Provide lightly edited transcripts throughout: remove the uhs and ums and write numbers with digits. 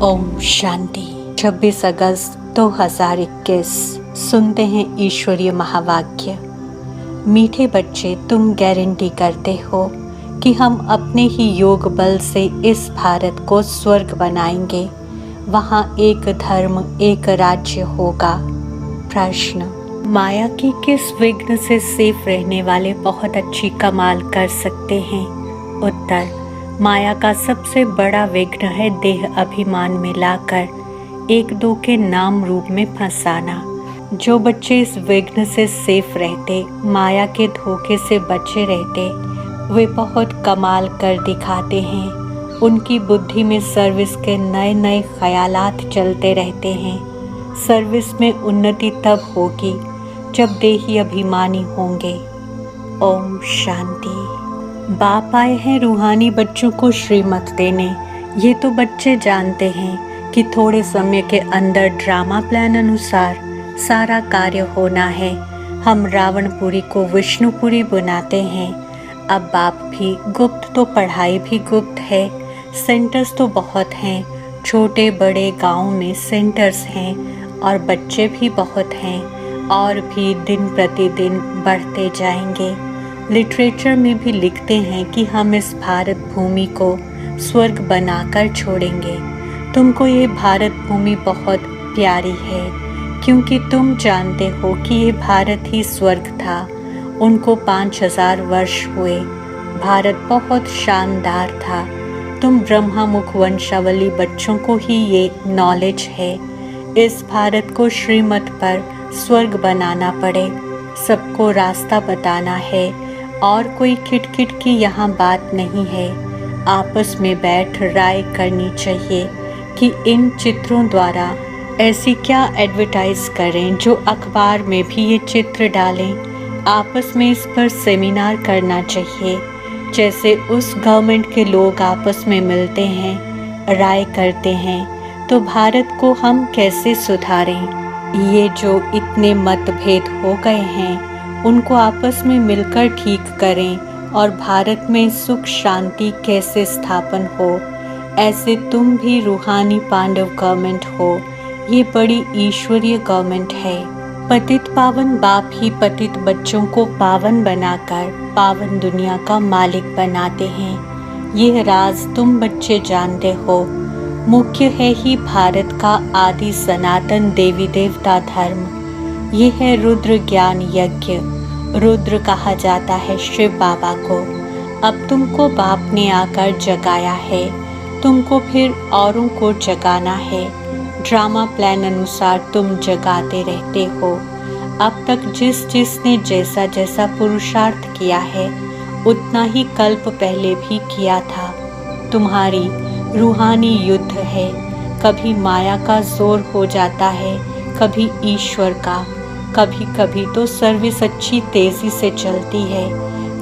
ओम शांति। 26 अगस्त 2021 सुनते हैं ईश्वरीय महावाक्य। मीठे बच्चे, तुम गारंटी करते हो कि हम अपने ही योग बल से इस भारत को स्वर्ग बनाएंगे। वहाँ एक धर्म, एक राज्य होगा। प्रश्न: माया की किस विघ्न से सेफ रहने वाले बहुत अच्छी कमाल कर सकते हैं? उत्तर: माया का सबसे बड़ा विघ्न है देह अभिमान में लाकर एक दो के नाम रूप में फंसाना। जो बच्चे इस विघ्न से सेफ रहते, माया के धोखे से बचे रहते, वे बहुत कमाल कर दिखाते हैं। उनकी बुद्धि में सर्विस के नए नए ख्यालात चलते रहते हैं। सर्विस में उन्नति तब होगी जब देही अभिमानी होंगे। ओम शांति। बाप आए हैं रूहानी बच्चों को श्रीमत देने। ये तो बच्चे जानते हैं कि थोड़े समय के अंदर ड्रामा प्लान अनुसार सारा कार्य होना है। हम रावणपुरी को विष्णुपुरी बनाते हैं। अब बाप भी गुप्त, तो पढ़ाई भी गुप्त है। सेंटर्स तो बहुत हैं, छोटे बड़े गांव में सेंटर्स हैं, और बच्चे भी बहुत हैं, और भी दिन प्रतिदिन बढ़ते जाएंगे। लिटरेचर में भी लिखते हैं कि हम इस भारत भूमि को स्वर्ग बनाकर छोड़ेंगे। तुमको ये भारत भूमि बहुत प्यारी है, क्योंकि तुम जानते हो कि ये भारत ही स्वर्ग था। उनको 5000 वर्ष हुए। भारत बहुत शानदार था। तुम ब्रह्मामुख वंशावली बच्चों को ही ये नॉलेज है। इस भारत को श्रीमत पर स्वर्ग बनाना पड़े, सबको रास्ता बताना है, और कोई खिटखिट की यहाँ बात नहीं है। आपस में बैठ राय करनी चाहिए कि इन चित्रों द्वारा ऐसी क्या एडवर्टाइज करें जो अखबार में भी ये चित्र डालें। आपस में इस पर सेमिनार करना चाहिए। जैसे उस गवर्नमेंट के लोग आपस में मिलते हैं, राय करते हैं, तो भारत को हम कैसे सुधारें। ये जो इतने मतभेद हो गए हैं, उनको आपस में मिलकर ठीक करें, और भारत में सुख शांति कैसे स्थापन हो। ऐसे तुम भी रूहानी पांडव गवर्नमेंट हो। ये बड़ी ईश्वरीय गवर्नमेंट है। पतित पावन बाप ही पतित बच्चों को पावन बनाकर पावन दुनिया का मालिक बनाते हैं। यह राज तुम बच्चे जानते हो। मुख्य है ही भारत का आदि सनातन देवी देवता धर्म। ये है रुद्र ज्ञान यज्ञ। रुद्र कहा जाता है शिव बाबा को। अब तुमको बाप ने आकर जगाया है, तुमको फिर औरों को जगाना है। ड्रामा प्लान अनुसार तुम जगाते रहते हो। अब तक जिसने जैसा जैसा पुरुषार्थ किया है, उतना ही कल्प पहले भी किया था। तुम्हारी रूहानी युद्ध है। कभी माया का जोर हो जाता है, कभी ईश्वर का। कभी कभी तो सर्विस अच्छी तेजी से चलती है।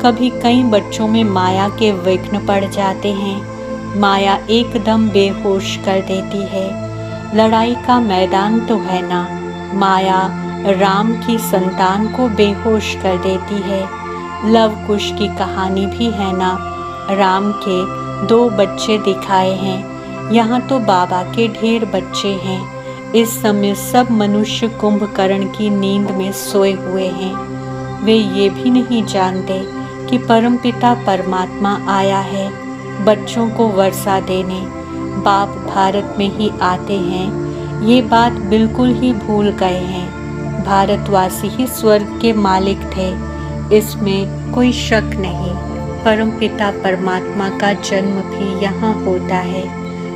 कभी कई बच्चों में माया के विघ्न पड़ जाते हैं। माया एकदम बेहोश कर देती है। लड़ाई का मैदान तो है ना। माया राम की संतान को बेहोश कर देती है। लव कुश की कहानी भी है ना। राम के 2 बच्चे दिखाए हैं। यहाँ तो बाबा के ढेर बच्चे हैं। इस समय सब मनुष्य कुंभकर्ण की नींद में सोए हुए हैं। वे ये भी नहीं जानते कि परमपिता परमात्मा आया है बच्चों को वर्षा देने। बाप भारत में ही आते हैं। ये बात बिल्कुल ही भूल गए हैं। भारतवासी ही स्वर्ग के मालिक थे, इसमें कोई शक नहीं। परमपिता परमात्मा का जन्म भी यहाँ होता है।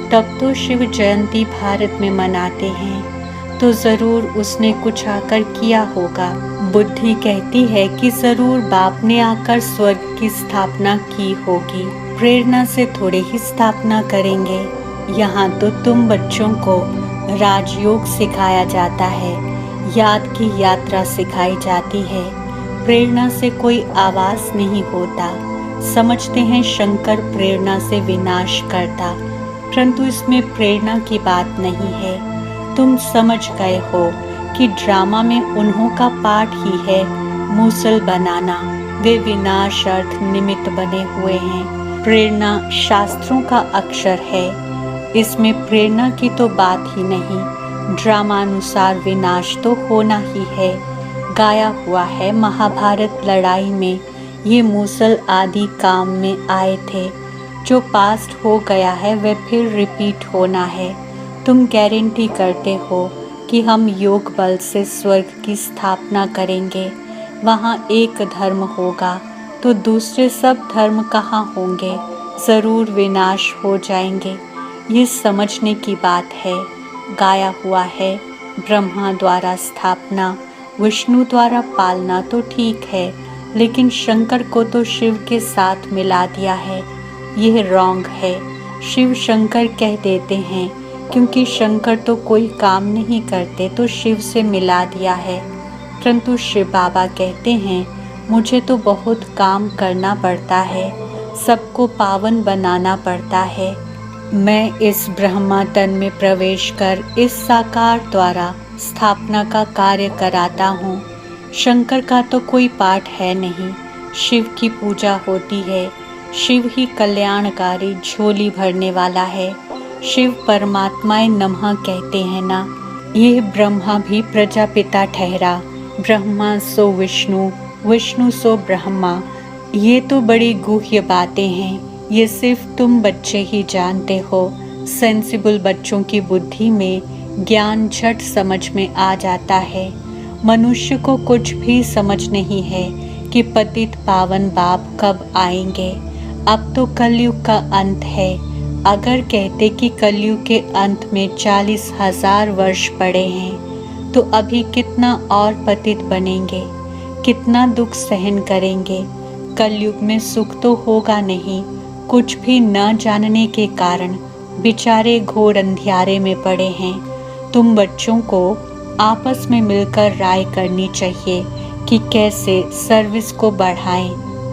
तब तो शिव जयंती भारत में मनाते हैं, तो जरूर उसने कुछ आकर किया होगा। बुद्धि कहती है कि जरूर बाप ने आकर स्वर्ग की स्थापना की होगी। प्रेरणा से थोड़े ही स्थापना करेंगे। यहाँ तो तुम बच्चों को राजयोग सिखाया जाता है, याद की यात्रा सिखाई जाती है। प्रेरणा से कोई आवाज नहीं होता। समझते हैं शंकर प्रेरणा से विनाश करता, परंतु इसमें प्रेरणा की बात नहीं है। तुम समझ गए हो कि ड्रामा में उन्हों का पाठ ही है मूसल बनाना। वे विनाश अर्थ निमित्त बने हुए हैं। प्रेरणा शास्त्रों का अक्षर है, इसमें प्रेरणा की तो बात ही नहीं। ड्रामानुसार विनाश तो होना ही है। गाया हुआ है महाभारत लड़ाई में ये मूसल आदि काम में आए थे। जो पास्ट हो गया है वह फिर रिपीट होना है। तुम गारंटी करते हो कि हम योग बल से स्वर्ग की स्थापना करेंगे। वहाँ एक धर्म होगा तो दूसरे सब धर्म कहाँ होंगे? ज़रूर विनाश हो जाएंगे। ये समझने की बात है। गाया हुआ है ब्रह्मा द्वारा स्थापना, विष्णु द्वारा पालना तो ठीक है, लेकिन शंकर को तो शिव के साथ मिला दिया है। यह रॉन्ग है। शिव शंकर कह देते हैं क्योंकि शंकर तो कोई काम नहीं करते तो शिव से मिला दिया है। परंतु शिव बाबा कहते हैं मुझे तो बहुत काम करना पड़ता है, सबको पावन बनाना पड़ता है। मैं इस ब्रह्मा तन में प्रवेश कर इस साकार द्वारा स्थापना का कार्य कराता हूँ। शंकर का तो कोई पाठ है नहीं, शिव की पूजा होती है। शिव ही कल्याणकारी झोली भरने वाला है। शिव परमात्माए नमः कहते हैं ना। यह ब्रह्मा भी प्रजापिता ठहरा। ब्रह्मा सो विष्णु, विष्णु सो ब्रह्मा। ये तो बड़ी गुह्य बातें हैं। ये सिर्फ तुम बच्चे ही जानते हो। सेंसिबल बच्चों की बुद्धि में ज्ञान झट समझ में आ जाता है। मनुष्य को कुछ भी समझ नहीं है कि पतित पावन बाप कब आएंगे। अब तो कलयुग का अंत है। अगर कहते कि कलयुग के अंत में 40,000 वर्ष पड़े हैं तो अभी कितना और पतित बनेंगे, कितना दुख सहन करेंगे। कलयुग में सुख तो होगा नहीं। कुछ भी न जानने के कारण बेचारे घोर अंधियारे में पड़े हैं। तुम बच्चों को आपस में मिलकर राय करनी चाहिए कि कैसे सर्विस को बढ़ाएं।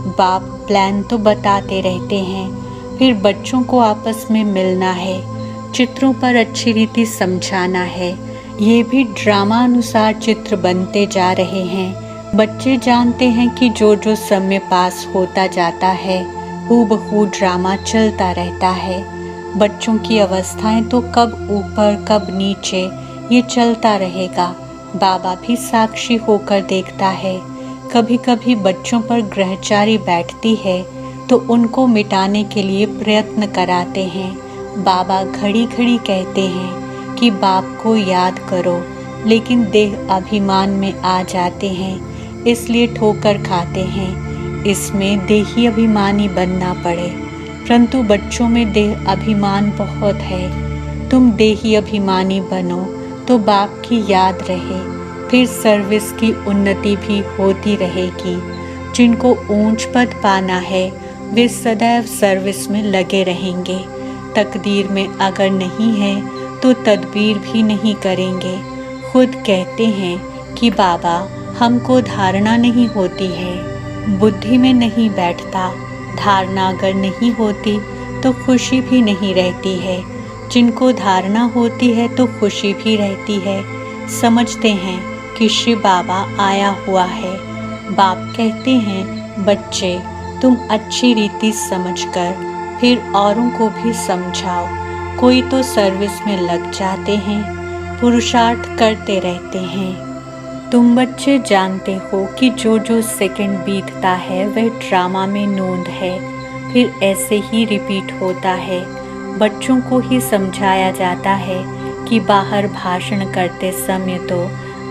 बाप प्लान तो बताते रहते हैं, फिर बच्चों को आपस में मिलना है, चित्रों पर अच्छी रीति समझाना है। ये भी ड्रामा अनुसार चित्र बनते जा रहे हैं। बच्चे जानते हैं कि जो जो समय पास होता जाता है हूबहू ड्रामा चलता रहता है। बच्चों की अवस्थाएं तो कब ऊपर कब नीचे ये चलता रहेगा। बाबा भी साक्षी होकर देखता है। कभी कभी बच्चों पर ग्रहचारी बैठती है तो उनको मिटाने के लिए प्रयत्न कराते हैं। बाबा घड़ी घड़ी कहते हैं कि बाप को याद करो, लेकिन देह अभिमान में आ जाते हैं, इसलिए ठोकर खाते हैं। इसमें देही अभिमानी बनना पड़े, परंतु बच्चों में देह अभिमान बहुत है। तुम देही अभिमानी बनो तो बाप की याद रहे, फिर सर्विस की उन्नति भी होती रहेगी। जिनको ऊंच पद पाना है वे सदैव सर्विस में लगे रहेंगे। तकदीर में अगर नहीं है तो तदबीर भी नहीं करेंगे। खुद कहते हैं कि बाबा हमको धारणा नहीं होती है, बुद्धि में नहीं बैठता। धारणा अगर नहीं होती तो खुशी भी नहीं रहती है। जिनको धारणा होती है तो खुशी भी रहती है। समझते हैं कि शिव बाबा आया हुआ है। बाप कहते हैं बच्चे तुम अच्छी रीति समझकर फिर औरों को भी समझाओ। कोई तो सर्विस में लग जाते हैं, पुरुषार्थ करते रहते हैं। तुम बच्चे जानते हो कि जो जो सेकंड बीतता है वह ड्रामा में नोंद है, फिर ऐसे ही रिपीट होता है। बच्चों को ही समझाया जाता है कि बाहर भाषण करते समय तो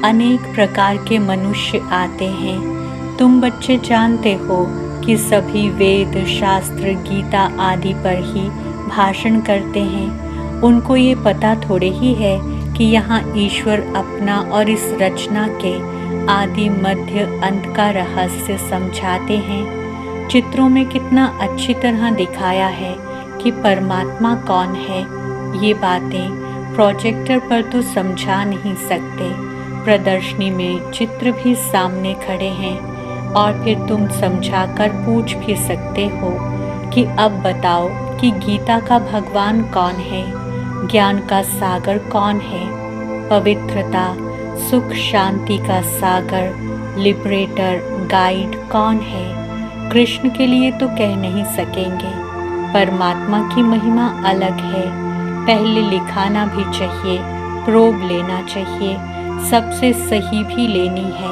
अनेक प्रकार के मनुष्य आते हैं। तुम बच्चे जानते हो कि सभी वेद शास्त्र गीता आदि पर ही भाषण करते हैं। उनको ये पता थोड़े ही है कि यहाँ ईश्वर अपना और इस रचना के आदि मध्य अंत का रहस्य समझाते हैं। चित्रों में कितना अच्छी तरह दिखाया है कि परमात्मा कौन है। ये बातें प्रोजेक्टर पर तो समझा नहीं सकते। प्रदर्शनी में चित्र भी सामने खड़े हैं। और फिर तुम समझाकर पूछ भी सकते हो कि अब बताओ कि गीता का भगवान कौन है, ज्ञान का सागर कौन है, पवित्रता सुख शांति का सागर लिबरेटर गाइड कौन है। कृष्ण के लिए तो कह नहीं सकेंगे, परमात्मा की महिमा अलग है। पहले लिखाना भी चाहिए, प्रोब लेना चाहिए, सबसे सही भी लेनी है।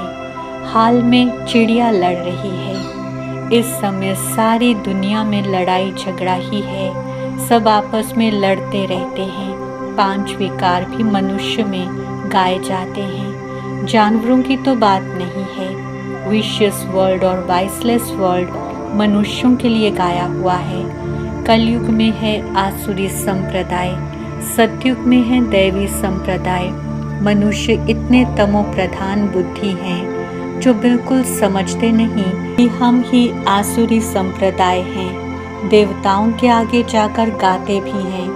हाल में चिड़िया लड़ रही है, इस समय सारी दुनिया में लड़ाई झगड़ा ही है, सब आपस में लड़ते रहते हैं। 5 विकार भी मनुष्य में गाए जाते हैं, जानवरों की तो बात नहीं है। विशियस वर्ल्ड और वाइसलेस वर्ल्ड मनुष्यों के लिए गाया हुआ है। कलयुग में है आसुरी संप्रदाय, सतयुग में है दैवी संप्रदाय। मनुष्य इतने तमो प्रधान बुद्धि हैं जो बिल्कुल समझते नहीं कि हम ही आसुरी संप्रदाय हैं। देवताओं के आगे जाकर गाते भी हैं,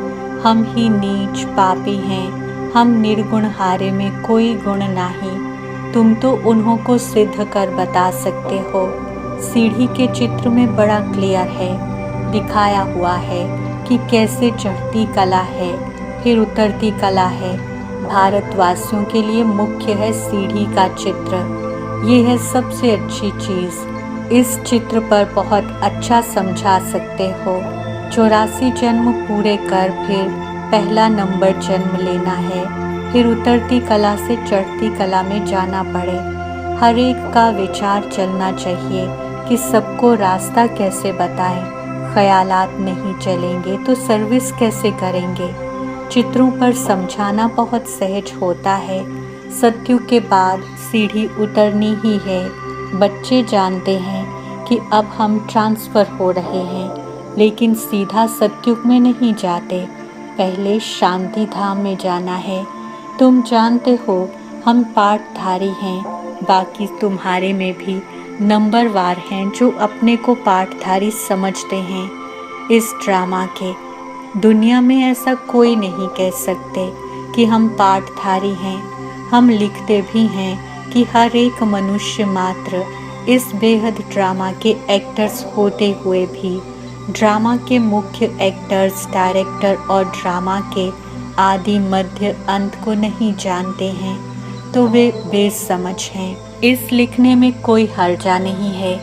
हम ही नीच पापी हैं, हम निर्गुण हारे में कोई गुण नहीं। तुम तो उन्हों को सिद्ध कर बता सकते हो। सीढ़ी के चित्र में बड़ा क्लियर है, दिखाया हुआ है कि कैसे चढ़ती कला है फिर उतरती कला है। भारतवासियों के लिए मुख्य है सीढ़ी का चित्र, ये है सबसे अच्छी चीज़। इस चित्र पर बहुत अच्छा समझा सकते हो। 84 जन्म पूरे कर फिर पहला नंबर जन्म लेना है, फिर उतरती कला से चढ़ती कला में जाना पड़े। हर एक का विचार चलना चाहिए कि सबको रास्ता कैसे बताएं। ख्यालात नहीं चलेंगे तो सर्विस कैसे करेंगे। चित्रों पर समझाना बहुत सहज होता है। सतयुग के बाद सीढ़ी उतरनी ही है। बच्चे जानते हैं कि अब हम ट्रांसफ़र हो रहे हैं, लेकिन सीधा सतयुग में नहीं जाते, पहले शांति धाम में जाना है। तुम जानते हो हम पाठधारी हैं, बाकी तुम्हारे में भी नंबरवार हैं जो अपने को पाठधारी समझते हैं। इस ड्रामा के दुनिया में ऐसा कोई नहीं कह सकते कि हम पाठधारी हैं। हम लिखते भी हैं कि हर एक मनुष्य मात्र इस बेहद ड्रामा के एक्टर्स होते हुए भी ड्रामा के मुख्य एक्टर्स, डायरेक्टर और ड्रामा के आदि मध्य अंत को नहीं जानते हैं, तो वे बेसमझ हैं। इस लिखने में कोई हर्जा नहीं है।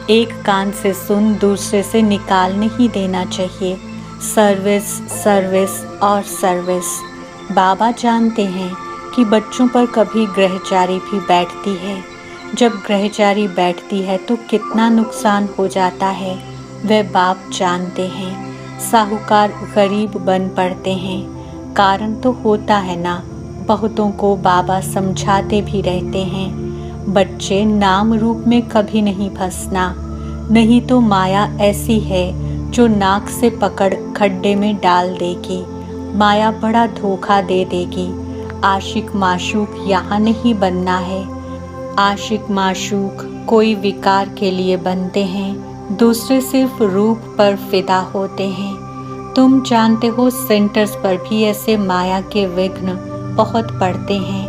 एक कान से सुन दूसरे से निकाल नहीं देना चाहिए। सर्विस सर्विस और सर्विस। बाबा जानते हैं कि बच्चों पर कभी ग्रहचारी भी बैठती है। जब ग्रहचारी बैठती है तो कितना नुकसान हो जाता है वह बाप जानते हैं। साहूकार गरीब बन पड़ते हैं, कारण तो होता है ना। बहुतों को बाबा समझाते भी रहते हैं, बच्चे नाम रूप में कभी नहीं फंसना, नहीं तो माया ऐसी है जो नाक से पकड़ खड्डे में डाल देगी। माया बड़ा धोखा दे देगी। आशिक माशूक यहाँ नहीं बनना है। आशिक माशूक कोई विकार के लिए बनते हैं, दूसरे सिर्फ रूप पर फिदा होते हैं। तुम जानते हो सेंटर्स पर भी ऐसे माया के विघ्न बहुत पड़ते हैं,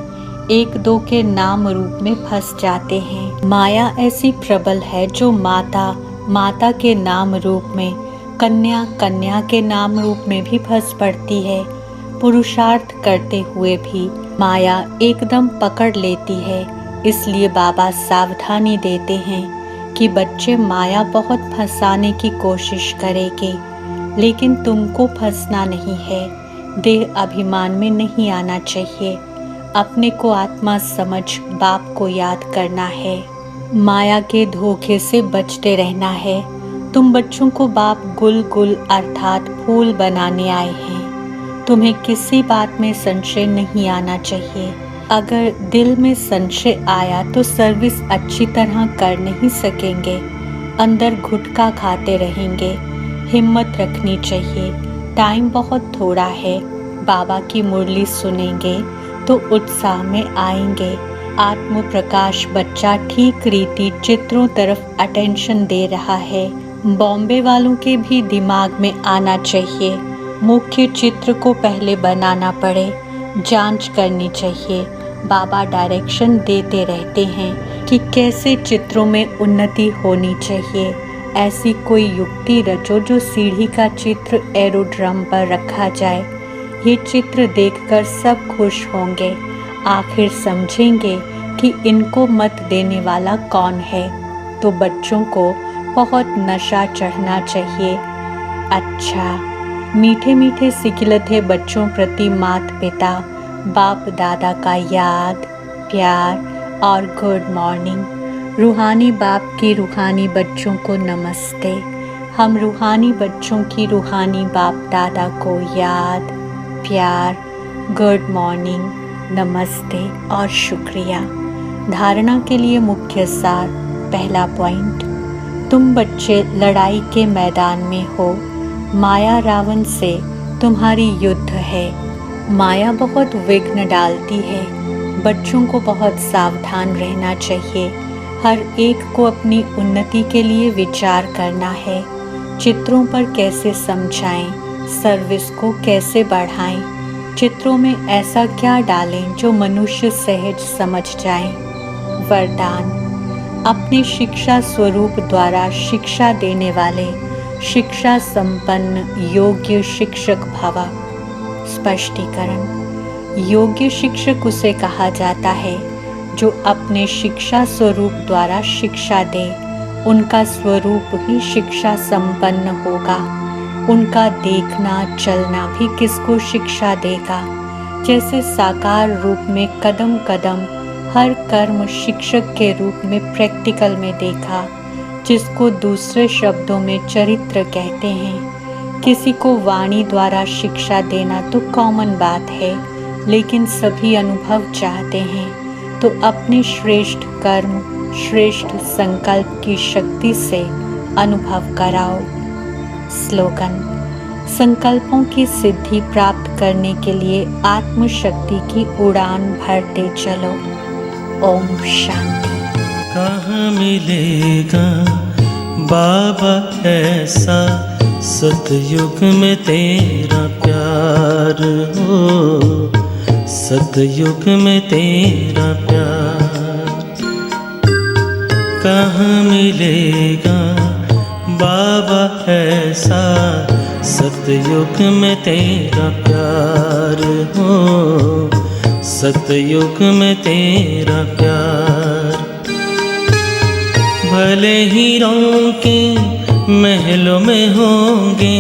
एक दो के नाम रूप में फंस जाते हैं। माया ऐसी प्रबल है जो माता के नाम रूप में, कन्या के नाम रूप में भी फंस पड़ती है। पुरुषार्थ करते हुए भी माया एकदम पकड़ लेती है। इसलिए बाबा सावधानी देते हैं कि बच्चे माया बहुत फंसाने की कोशिश करेगी, लेकिन तुमको फंसना नहीं है। देह अभिमान में नहीं आना चाहिए। अपने को आत्मा समझ बाप को याद करना है। माया के धोखे से बचते रहना है। तुम बच्चों को बाप गुल अर्थात फूल बनाने आए हैं। तुम्हें किसी बात में संशय नहीं आना चाहिए। अगर दिल में संशय आया तो सर्विस अच्छी तरह कर नहीं सकेंगे, अंदर घुटका खाते रहेंगे। हिम्मत रखनी चाहिए। टाइम बहुत थोड़ा है। बाबा की मुरली सुनेंगे तो उत्साह में आएंगे। आत्म प्रकाश बच्चा ठीक रीति चित्रों तरफ अटेंशन दे रहा है। बॉम्बे वालों के भी दिमाग में आना चाहिए। मुख्य चित्र को पहले बनाना पड़े, जांच करनी चाहिए। बाबा डायरेक्शन देते रहते हैं कि कैसे चित्रों में उन्नति होनी चाहिए। ऐसी कोई युक्ति रचो जो सीढ़ी का चित्र एरोड्रम पर रखा जाए। ये चित्र देखकर सब खुश होंगे, आखिर समझेंगे कि इनको मत देने वाला कौन है। तो बच्चों को बहुत नशा चढ़ना चाहिए। अच्छा, मीठे मीठे सिकिलते बच्चों प्रति माता पिता बाप दादा का याद, प्यार और गुड मॉर्निंग। रूहानी बाप की रूहानी बच्चों को नमस्ते। हम रूहानी बच्चों की रूहानी बाप दादा को याद, प्यार, गुड मॉर्निंग, नमस्ते और शुक्रिया। धारणा के लिए मुख्य सार। पहला पॉइंट, तुम बच्चे लड़ाई के मैदान में हो। माया रावण से तुम्हारी युद्ध है। माया बहुत विघ्न डालती है। बच्चों को बहुत सावधान रहना चाहिए। हर एक को अपनी उन्नति के लिए विचार करना है। चित्रों पर कैसे समझाएं, सर्विस को कैसे बढ़ाएं, चित्रों में ऐसा क्या डालें जो मनुष्य सहज समझ जाएं। वरदान, अपने शिक्षा स्वरूप द्वारा शिक्षा देने वाले शिक्षा संपन्न योग्य शिक्षक भव। स्पष्टीकरण, योग्य शिक्षक उसे कहा जाता है जो अपने शिक्षा स्वरूप द्वारा शिक्षा दे। उनका स्वरूप ही शिक्षा संपन्न होगा। उनका देखना चलना भी किसको शिक्षा देगा। जैसे साकार रूप में कदम कदम हर कर्म शिक्षक के रूप में प्रैक्टिकल में देखा, जिसको दूसरे शब्दों में चरित्र कहते हैं। किसी को वाणी द्वारा शिक्षा देना तो कॉमन बात है, लेकिन सभी अनुभव चाहते हैं, तो अपने श्रेष्ठ कर्म, श्रेष्ठ संकल्प की शक्ति से अनुभव कराओ। स्लोगन, संकल्पों की सिद्धि प्राप्त करने के लिए आत्मशक्ति की उड़ान भरते चलो। ओम शांति। कहाँ मिलेगा बाबा ऐसा सतयुग में तेरा प्यार हो, सतयुग में तेरा प्यार। कहाँ मिलेगा बाबा ऐसा सतयुग में तेरा प्यार हो, सतयुग में तेरा प्यार। भले ही रोके महलों में होंगे,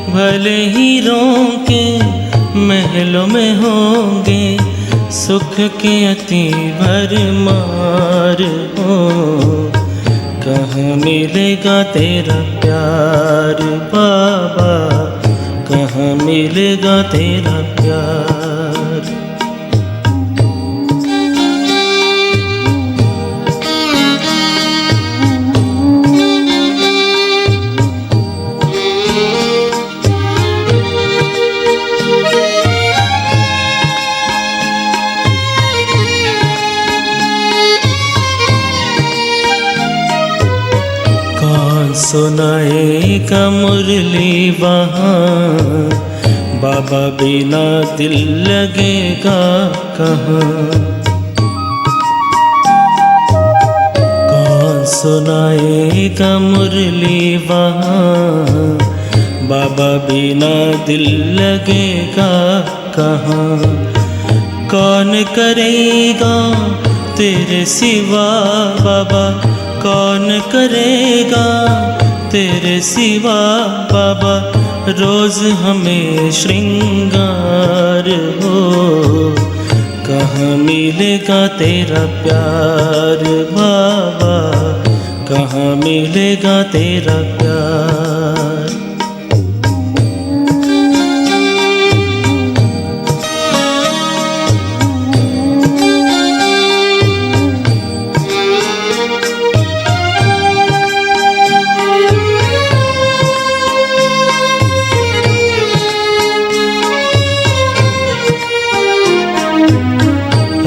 भले ही रोके महलों में होंगे, सुख के अति भरमार हो। कहाँ मिलेगा तेरा प्यार बाबा, कहाँ मिलेगा तेरा प्यार। सुनाएगा मुरली वहाँ, बाबा बिना दिल लगेगा कहाँ। कौन सुनाएगा मुरली वहाँ, बाबा बिना दिल लगेगा कहाँ। कौन करेगा तेरे सिवा बाबा, कौन करेगा तेरे सिवा बाबा, रोज हमें श्रृंगार हो। कहाँ मिलेगा तेरा प्यार बाबा, कहाँ मिलेगा तेरा प्यार।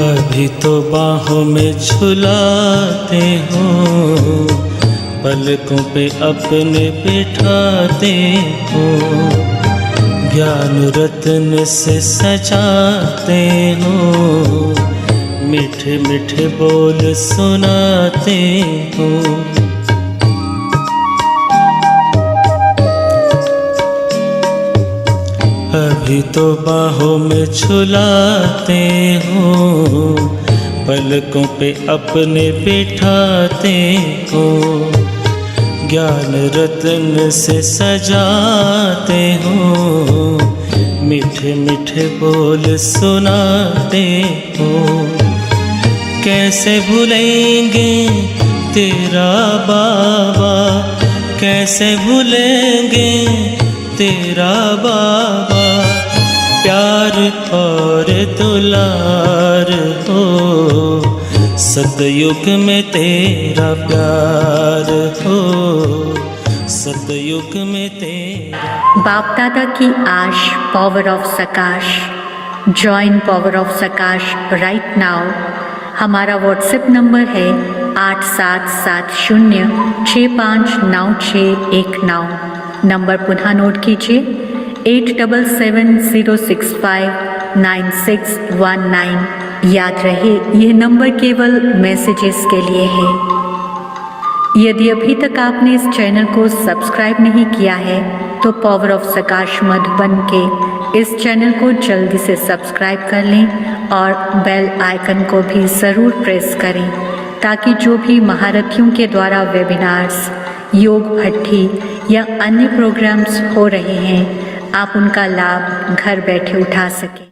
अभी तो बाहों में झुलाते हो, पलकों पे अपने बिठाते हो, ज्ञान रत्न से सजाते हो, मीठे मीठे बोल सुनाते हो। अभी तो बाहों में झुलाते हो, पलकों पे अपने बिठाते हो, ज्ञान रत्न से सजाते हो, मीठे मीठे बोल सुनाते हो। कैसे भूलेंगे तेरा बाबा, कैसे भूलेंगे तेरा बाबा, प्यार और दुलार हो, सतयुग में तेरा प्यार हो, सतयुग में तेरा। बाप दादा की आश, power of सकाश। Join power of सकाश right now. हमारा व्हाट्सएप नंबर है 8770659619। नंबर पुनः नोट कीजिए 8770659619। याद रहे यह नंबर केवल मैसेजेस के लिए है। यदि अभी तक आपने इस चैनल को सब्सक्राइब नहीं किया है तो पावर ऑफ सकाश मधुबन के इस चैनल को जल्दी से सब्सक्राइब कर लें और बेल आइकन को भी ज़रूर प्रेस करें ताकि जो भी महारथियों के द्वारा वेबिनार्स, योग भट्ठी या अन्य प्रोग्राम्स हो रहे हैं आप उनका लाभ घर बैठे उठा सकें।